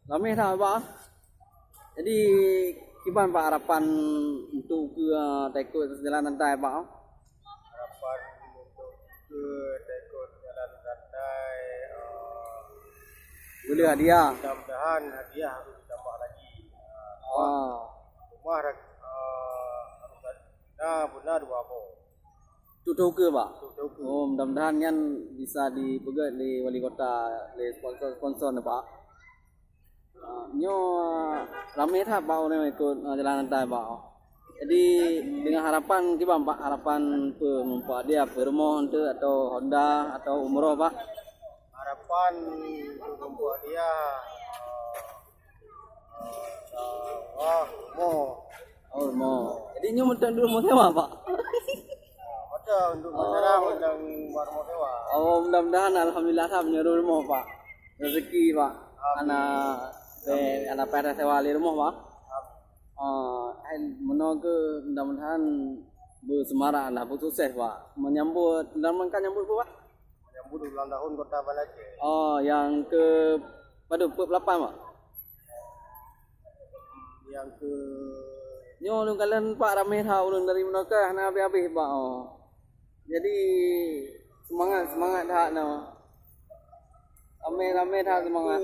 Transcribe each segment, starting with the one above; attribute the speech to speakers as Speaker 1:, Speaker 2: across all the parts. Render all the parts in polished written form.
Speaker 1: Ramai dah Pak. Jadi gimana Pak harapan untuk ke ikut jalan santai Pak?
Speaker 2: Harapan untuk ikut jalan santai
Speaker 1: Boleh hadiah.
Speaker 2: mudah-mudahan hadiah harus ditambah lagi. Rumah harus benar dua apa.
Speaker 1: Tutup ke Pak?
Speaker 2: Tutup.
Speaker 1: Oh, mudah-mudahan kan bisa dipegat oleh wali kota, oleh sponsor-sponsor ni Pak. Nyo ramai tak Pak orang ikut jalan santai Pak. Jadi dengan harapan gimana Pak? Harapan membuat dia rumah untuk atau Honda atau umroh Pak?
Speaker 2: Harapan untuk membuat dia
Speaker 1: Rumah. Jadi nyo untuk rumah sewa Pak.
Speaker 2: ada untuk masyarakat yang warmo sewa.
Speaker 1: Oh, mudah-mudahan alhamdulillah tak punya rumah Pak. Rezeki Pak. Anak pada sewa di rumah Pak. Menunggu mudah-mudahan bersemarak lah, sukses Pak. Menyambut, dalam kan nyambut Pak?
Speaker 2: Menyambut ulang tahun Kota Banace.
Speaker 1: Oh, yang ke pada 8 Pak.
Speaker 2: Yang ke
Speaker 1: Nyo ulun kalian Pak ramai dah ulun dari Melaka nak habis-habis Pak. Jadi semangat dah nak. Ramai dah semangat.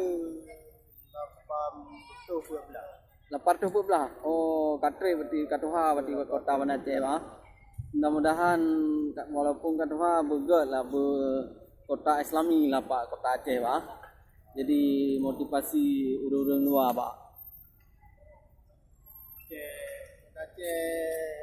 Speaker 1: 812. Oh, Katre berarti Katuha berarti Kota Banace Pak. Mudah-mudahan walaupun Katuha begat lah kota Islami lah Pak, kota Aceh Pak. Jadi motivasi urang-urang luar Pak.
Speaker 2: Aceh